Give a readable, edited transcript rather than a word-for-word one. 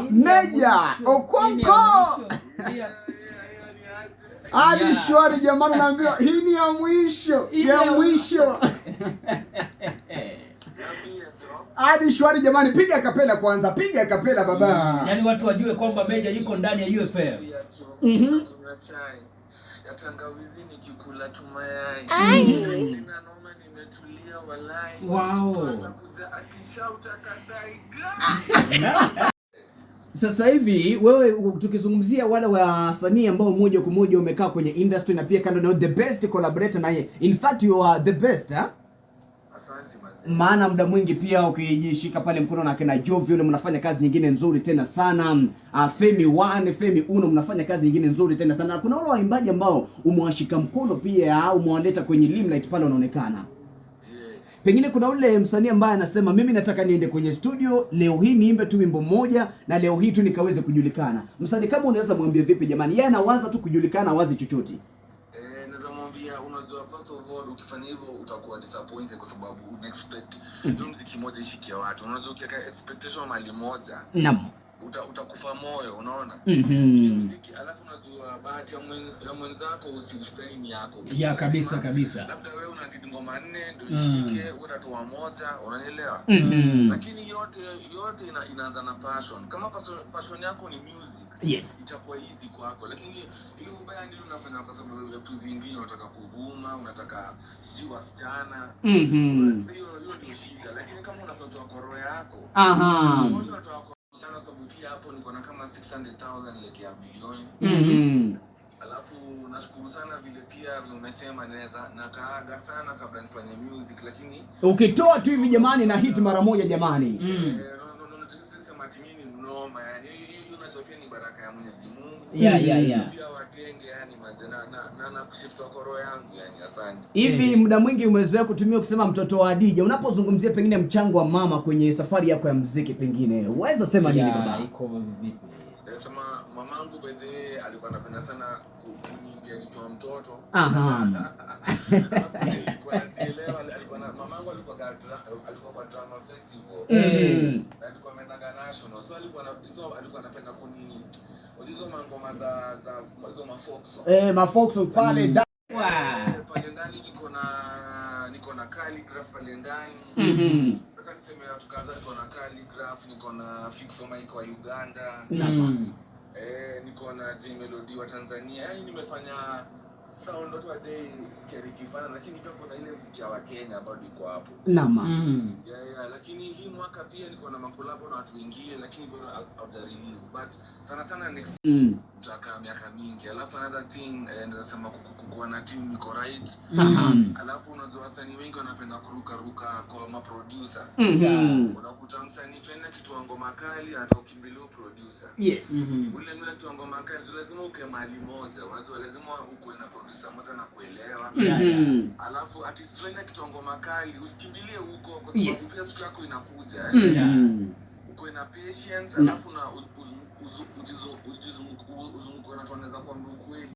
Meja Okonkwo hadi shwari jamani, naambiwa hii ni ya mwisho ya mwisho. Hadi shwari jamani, piga kapela kwanza, piga kapela baba. Yaani watu wajue kwamba Meja yuko ndani ya UFM. Ya tangawizi nikikula tu mayai. Sina noma, nimetulia walai. Wow. Anakuja akishauta kadai. Sasa hivi wewe tukizungumzia wale wasanii ambao moja kwa moja umekaa kwenye industry na pia kando na the best collaborator na in fact you are the best Asante mazee. Maana muda mwingi pia ukijishika pale mkono na kina Jovi yule mnafanya kazi nyingine nzuri tena sana. Femi 1, Femi 1 mnafanya kazi nyingine nzuri tena sana. Kuna wale waimbaji ambao umewashika mkono pia au umewaleta kwenye limelight pale wanaonekana. Pengine kuna ule msanii ambaye anasema mimi nataka niende kwenye studio leo hii niimbe tu wimbo mmoja na leo hii tu nikaweze kujulikana. Msanii kama unaweza mwambie vipi jamani? Yeye anawaza tu kujulikana, wazi chochote. Naweza mwambia, unajua first of all ukifanya hivyo utakuwa disappointed kwa sababu una expect hiyo muziki moja ishikie watu. Unajua ukiweka expectation mali moja. Naam. Utakufa moyo, unaona? Muziki alafu unajua bahati ya mwenzako usishikane ni yako. Ya kabisa kabisa. Labda wewe una ngoma 4 ndio ishike, utatoa moja, unanielewa? Lakini yote inaanza na passion. Kama passion yako ni music, yes, itakuwa easy kwako. Lakini ile ubaya ndio unafanya kwa sababu ya vitu zingine, unataka kuvuma, unataka sijui wasichana. Sasa hiyo ndio shida. Lakini kama unafanya kwa roho yako, sana sababu pia hapo niko na kama 600,000 ya bilioni. Alafu nashukuru sana vile pia umesema naweza nakaaga sana kabla nifanye music, lakini ukitoa tu hivi jamani na hit mara moja jamani. Sema ati mimi mnoma, yani hiyo unajua pia ni baraka ya Mwenyezi Mungu. Pia watenge yani na kushift kwa roho yangu yani. Asante. Hivi muda mwingi umezoea kutumia kusema mtoto wa Hadija. Unapozungumzia pengine mchango wa mama kwenye safari yako ya muziki, pengine uweza sema nini baba? Iko vipi? Nasema mamangu bedhe alikuwa anapenda sana kuniimbia nikiwa mtoto. Mamangu alikuwa kwa drama festival. Alikuwa ameenda national. So alikuwa anapenda hizo mangoma za mafolks. Mafolks pale pale ndani niko na calligraph pale ndani. Sasa niseme tukaanza niko na calligraph, niko na Fixo Mike wa Uganda. Niko na J Melody wa Tanzania. Yaani nimefanya sound watu waje sikeri kifana, lakini pia kuna ile muziki wa Kenya bado iko hapo. Naam. Lakini hii mwaka pia niko na makolabo na watu wengine, lakini bado out release, but sana next tutaka miaka mingi. Alafu another thing naweza sema kuwa na team niko right. Alafu unajua wasanii wengi wanapenda kuruka kwa ma producer. Unakuta msanii fanya kitu wa ngoma kali anataka ukimbilie producer. Yes. Ule mtu wa ngoma kali lazima uke mahali moja. Unajua lazima uko na producer moja na kuelewa. Alafu artist fanya kitu wa ngoma kali usikimbilie huko kwa sababu pia siku yako inakuja. Uko na patience, alafu na uzunguko na tuanaweza kuambia ukweli.